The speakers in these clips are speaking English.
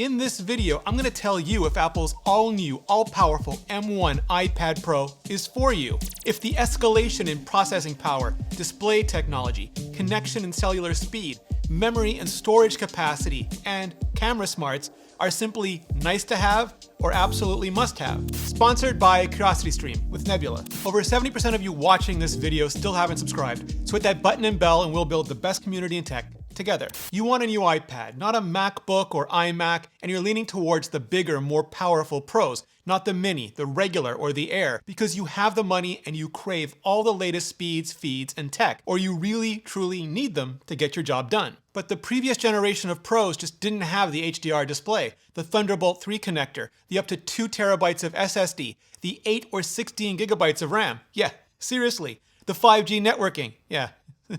In this video, I'm gonna tell you if Apple's all-new, all-powerful M1 iPad Pro is for you. If the escalation in processing power, display technology, connection and cellular speed, memory and storage capacity, and camera smarts are simply nice to have or absolutely must have. Sponsored by CuriosityStream with Nebula. Over 70% of you watching this video still haven't subscribed, so hit that button and bell and we'll build the best community in tech together. You want a new iPad, not a MacBook or iMac, and you're leaning towards the bigger, more powerful Pros, not the Mini, the regular, or the Air, because you have the money and you crave all the latest speeds, feeds, and tech, or you really, truly need them to get your job done. But the previous generation of Pros just didn't have the HDR display, the Thunderbolt 3 connector, the up to 2 terabytes of SSD, the 8 or 16 gigabytes of RAM. Yeah, seriously. The 5G networking. Yeah.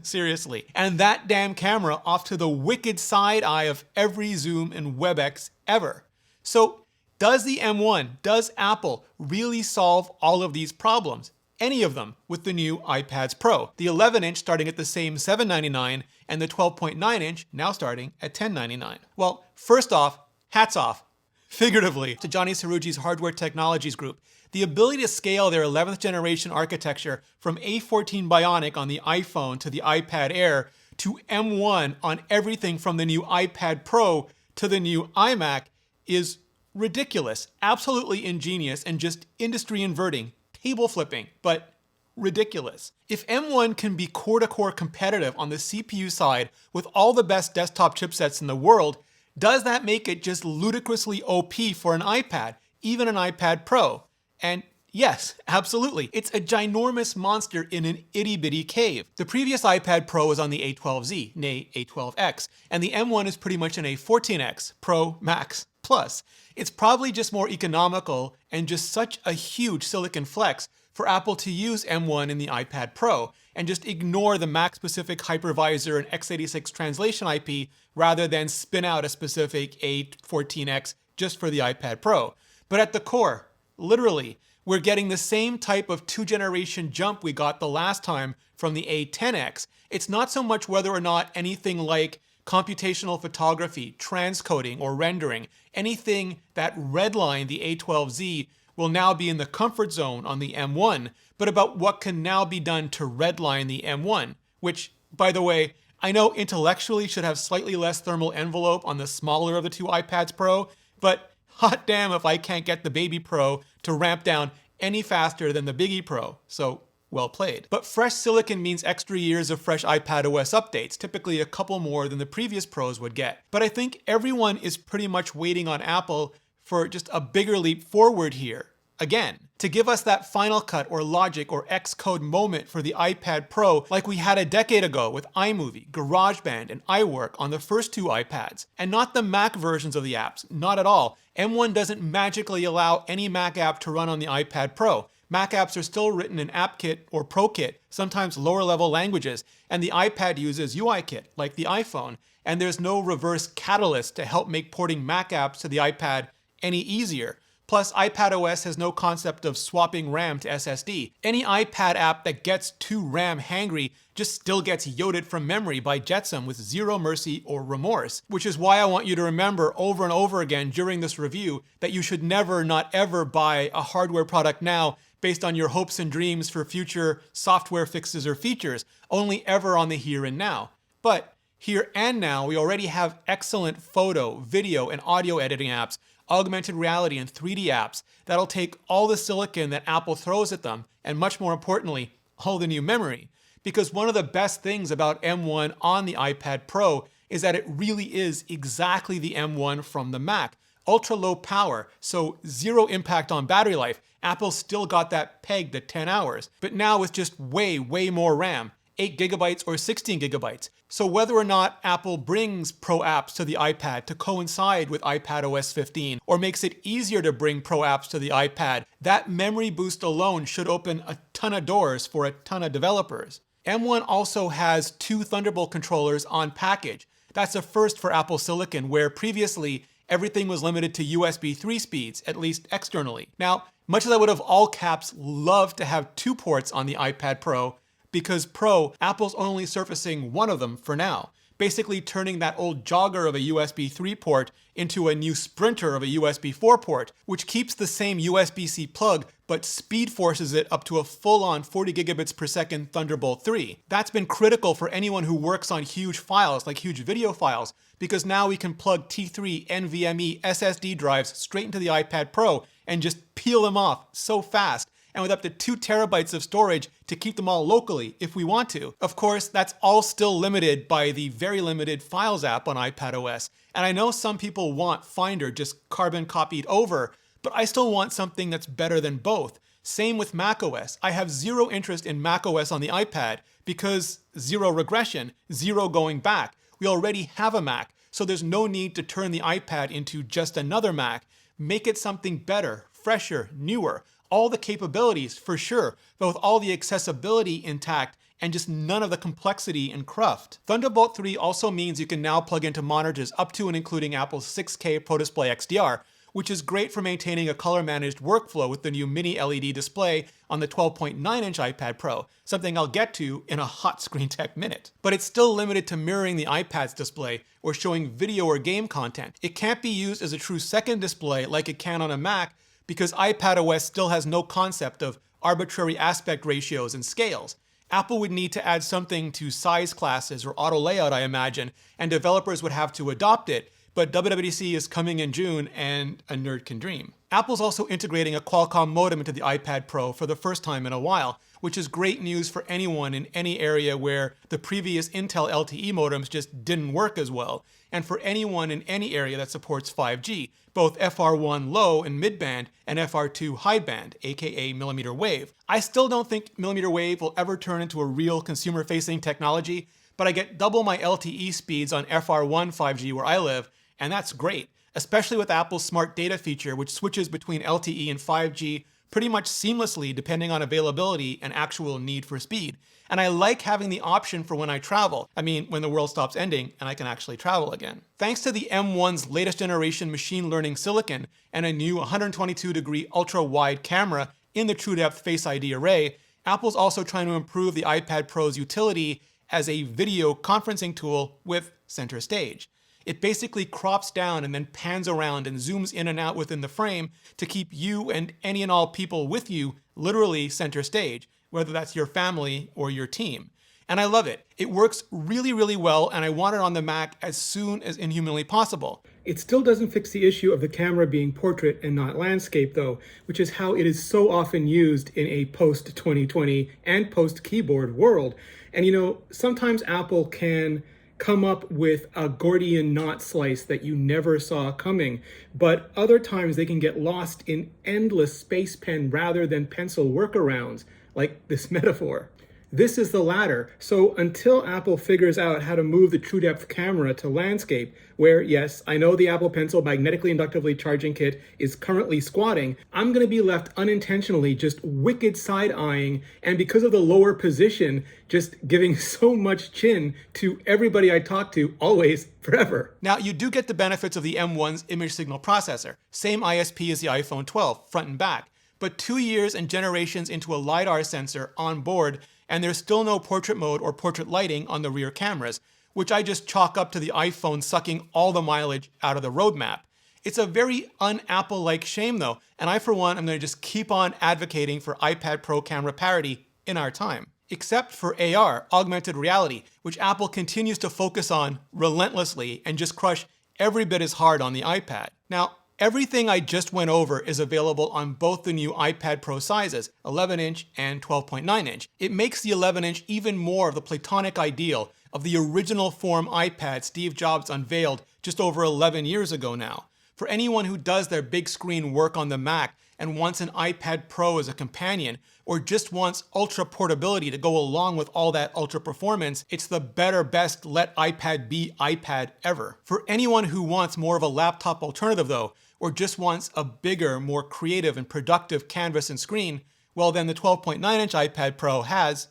Seriously. And that damn camera off to the wicked side eye of every Zoom and WebEx ever. So does the M1, does Apple really solve all of these problems? Any of them with the new iPads Pro. The 11-inch starting at the same $799 and the 12.9-inch now starting at $1099. Well, first off, hats off, figuratively, to Johnny Sarugi's Hardware Technologies group. The ability to scale their 11th generation architecture from A14 Bionic on the iPhone to the iPad Air to M1 on everything from the new iPad Pro to the new iMac is ridiculous, absolutely ingenious, and just industry inverting, table flipping, but ridiculous. If M1 can be core-to-core competitive on the CPU side with all the best desktop chipsets in the world, does that make it just ludicrously OP for an iPad, even an iPad Pro? And yes, absolutely. It's a ginormous monster in an itty-bitty cave. The previous iPad Pro was on the A12Z, nay A12X, and the M1 is pretty much an A14X, Pro, Max, Plus. It's probably just more economical and just such a huge silicon flex for Apple to use M1 in the iPad Pro and just ignore the Mac-specific hypervisor and x86 translation IP rather than spin out a specific A14X just for the iPad Pro. But at the core, literally, we're getting the same type of two-generation jump we got the last time from the A10X. It's not so much whether or not anything like computational photography, transcoding, or rendering, anything that redlined the A12Z will now be in the comfort zone on the M1, but about what can now be done to redline the M1, which, by the way, I know intellectually should have slightly less thermal envelope on the smaller of the two iPads Pro, but hot damn if I can't get the Baby Pro to ramp down any faster than the Biggie Pro, so well played. But fresh silicon means extra years of fresh iPadOS updates, typically a couple more than the previous Pros would get. But I think everyone is pretty much waiting on Apple for just a bigger leap forward here, again, to give us that Final Cut or Logic or Xcode moment for the iPad Pro like we had a decade ago with iMovie, GarageBand, and iWork on the first two iPads. And not the Mac versions of the apps, not at all. M1 doesn't magically allow any Mac app to run on the iPad Pro. Mac apps are still written in AppKit or ProKit, sometimes lower level languages, and the iPad uses UIKit, like the iPhone, and there's no reverse catalyst to help make porting Mac apps to the iPad any easier. Plus, iPadOS has no concept of swapping RAM to SSD. Any iPad app that gets too RAM hangry just still gets yoded from memory by Jetsam with zero mercy or remorse, which is why I want you to remember over and over again during this review that you should never, not ever buy a hardware product now based on your hopes and dreams for future software fixes or features, only ever on the here and now. But here and now, we already have excellent photo, video, and audio editing apps, augmented reality and 3D apps that'll take all the silicon that Apple throws at them, and much more importantly, all the new memory. Because one of the best things about M1 on the iPad Pro is that it really is exactly the M1 from the Mac. Ultra low power, so zero impact on battery life. Apple's still got that pegged at 10 hours, but now with just way more RAM, 8 gigabytes or 16 gigabytes. So whether or not Apple brings Pro apps to the iPad to coincide with iPadOS 15, or makes it easier to bring Pro apps to the iPad, that memory boost alone should open a ton of doors for a ton of developers. M1 also has 2 Thunderbolt controllers on package. That's a first for Apple Silicon, where previously everything was limited to USB 3 speeds, at least externally. Now, much as I would have all caps loved to have 2 ports on the iPad Pro, because Pro, Apple's only surfacing one of them for now. basically turning that old jogger of a USB 3 port into a new sprinter of a USB 4 port, which keeps the same USB-C plug but speed forces it up to a full-on 40 gigabits per second Thunderbolt 3. That's been critical for anyone who works on huge files, like huge video files, because now we can plug T3 NVMe SSD drives straight into the iPad Pro and just peel them off so fast, and with up to 2 terabytes of storage to keep them all locally if we want to. Of course, that's all still limited by the very limited Files app on iPadOS. And I know some people want Finder just carbon copied over, but I still want something that's better than both. Same with macOS. I have zero interest in macOS on the iPad because zero regression, zero going back. We already have a Mac, so there's no need to turn the iPad into just another Mac. Make it something better, fresher, newer. All the capabilities, for sure, but with all the accessibility intact and just none of the complexity and cruft. Thunderbolt 3 also means you can now plug into monitors up to and including Apple's 6K Pro Display XDR, which is great for maintaining a color-managed workflow with the new mini LED display on the 12.9-inch iPad Pro, something I'll get to in a hot Screen Tech minute. But it's still limited to mirroring the iPad's display or showing video or game content. It can't be used as a true second display like it can on a Mac, because iPadOS still has no concept of arbitrary aspect ratios and scales. Apple would need to add something to size classes or auto layout, I imagine, and developers would have to adopt it, but WWDC is coming in June and a nerd can dream. Apple's also integrating a Qualcomm modem into the iPad Pro for the first time in a while, which is great news for anyone in any area where the previous Intel LTE modems just didn't work as well, and for anyone in any area that supports 5G, both FR1 low and midband and FR2 high band, aka millimeter wave. I still don't think millimeter wave will ever turn into a real consumer-facing technology, but I get double my LTE speeds on FR1 5G where I live, and that's great, especially with Apple's smart data feature, which switches between LTE and 5G pretty much seamlessly depending on availability and actual need for speed. And I like having the option for when I travel. I mean, when the world stops ending and I can actually travel again. Thanks to the M1's latest generation machine learning silicon and a new 122-degree ultra-wide camera in the TrueDepth Face ID array, Apple's also trying to improve the iPad Pro's utility as a video conferencing tool with center stage. It basically crops down and then pans around and zooms in and out within the frame to keep you and any and all people with you literally center stage, whether that's your family or your team. And I love it. It works really, really well, and I want it on the Mac as soon as inhumanly possible. It still doesn't fix the issue of the camera being portrait and not landscape though, which is how it is so often used in a post-2020 and post-keyboard world. And you know, sometimes Apple can come up with a Gordian knot slice that you never saw coming, but other times they can get lost in endless space pen rather than pencil workarounds, like this metaphor. This is the latter, so until Apple figures out how to move the TrueDepth camera to landscape, where yes, I know the Apple Pencil magnetically inductively charging kit is currently squatting, I'm going to be left unintentionally just wicked side-eyeing, and because of the lower position, just giving so much chin to everybody I talk to, always, forever. Now, you do get the benefits of the M1's image signal processor, same ISP as the iPhone 12, front and back, but 2 years and generations into a LiDAR sensor on board, and there's still no portrait mode or portrait lighting on the rear cameras, which I just chalk up to the iPhone sucking all the mileage out of the roadmap. It's a very un-Apple-like shame though, and I for one am going to just keep on advocating for iPad Pro camera parity in our time. Except for AR, augmented reality, which Apple continues to focus on relentlessly and just crush every bit as hard on the iPad. Now, everything I just went over is available on both the new iPad Pro sizes, 11-inch and 12.9-inch. It makes the 11-inch even more of the platonic ideal of the original form iPad Steve Jobs unveiled just over 11 years ago now. For anyone who does their big screen work on the Mac and wants an iPad Pro as a companion, or just wants ultra portability to go along with all that ultra performance, it's the better, best let iPad be iPad ever. For anyone who wants more of a laptop alternative though, or just wants a bigger, more creative and productive canvas and screen, well then the 12.9-inch iPad Pro has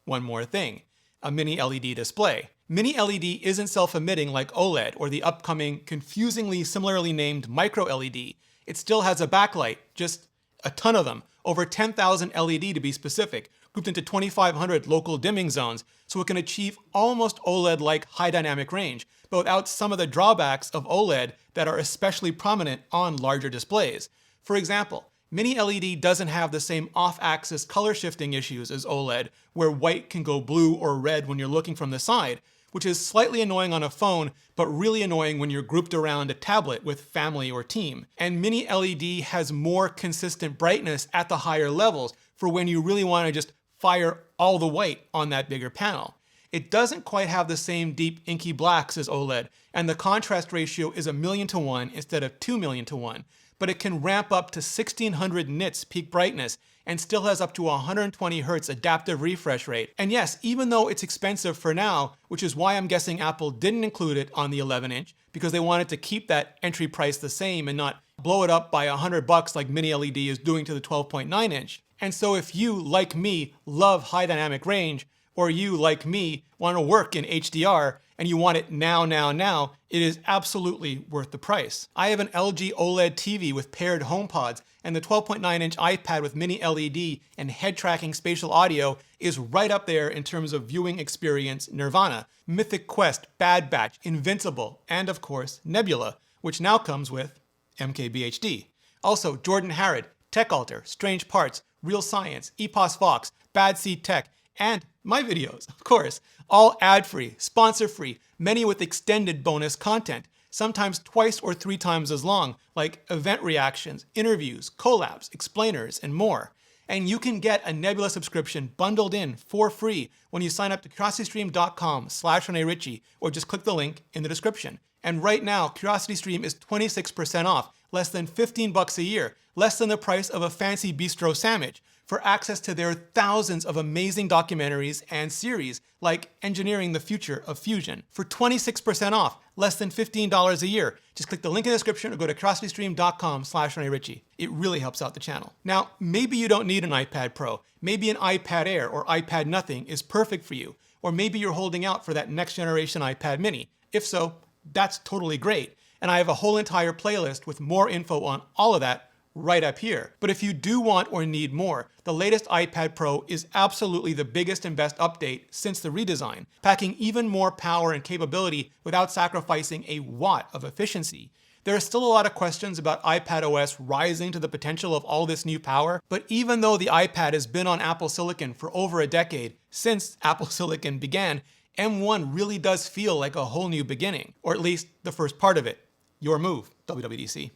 one more thing, a mini LED display. Mini LED isn't self-emitting like OLED or the upcoming, confusingly similarly named micro LED. It still has a backlight, just a ton of them, over 10,000 LED to be specific, grouped into 2500 local dimming zones, so it can achieve almost OLED-like high dynamic range, but without some of the drawbacks of OLED that are especially prominent on larger displays. For example, Mini LED doesn't have the same off-axis color shifting issues as OLED, where white can go blue or red when you're looking from the side, which is slightly annoying on a phone, but really annoying when you're grouped around a tablet with family or team. And Mini LED has more consistent brightness at the higher levels for when you really want to just fire all the white on that bigger panel. It doesn't quite have the same deep inky blacks as OLED, and the contrast ratio is 1,000,000 to 1 instead of 2,000,000 to 1. But it can ramp up to 1600 nits peak brightness and still has up to 120 Hz adaptive refresh rate. And yes, even though it's expensive for now, which is why I'm guessing Apple didn't include it on the 11-inch, because they wanted to keep that entry price the same and not blow it up by $100 like Mini LED is doing to the 12.9-inch. And so if you, like me, love high dynamic range, or you, like me, want to work in HDR, and you want it now, it is absolutely worth the price. I have an LG OLED TV with paired HomePods, and the 12.9-inch iPad with Mini LED and head tracking spatial audio is right up there in terms of viewing experience nirvana. Mythic Quest, Bad Batch, Invincible, and of course, Nebula, which now comes with MKBHD. Also, Jordan Harrod, Tech Alter, Strange Parts, Real Science, EPOS Vox, Bad Seed Tech, and my videos, of course, all ad-free, sponsor-free, many with extended bonus content, sometimes twice or 3 times as long, like event reactions, interviews, collabs, explainers, and more. And you can get a Nebula subscription bundled in for free when you sign up to curiositystream.com/Rene Ritchie, or just click the link in the description. And right now, CuriosityStream is 26% off, less than $15 a year, less than the price of a fancy bistro sandwich, for access to their thousands of amazing documentaries and series, like Engineering the Future of Fusion. For 26% off, less than $15 a year, just click the link in the description or go to curiositystream.com/Rene Ritchie. It really helps out the channel. Now, maybe you don't need an iPad Pro. Maybe an iPad Air or iPad Nothing is perfect for you. Or maybe you're holding out for that next generation iPad Mini. If so, that's totally great. And I have a whole entire playlist with more info on all of that right up here. But if you do want or need more, the latest iPad Pro is absolutely the biggest and best update since the redesign, packing even more power and capability without sacrificing a watt of efficiency. There are still a lot of questions about iPadOS rising to the potential of all this new power, but even though the iPad has been on Apple Silicon for over a decade, since Apple Silicon began, M1 really does feel like a whole new beginning, or at least the first part of it. Your move, WWDC.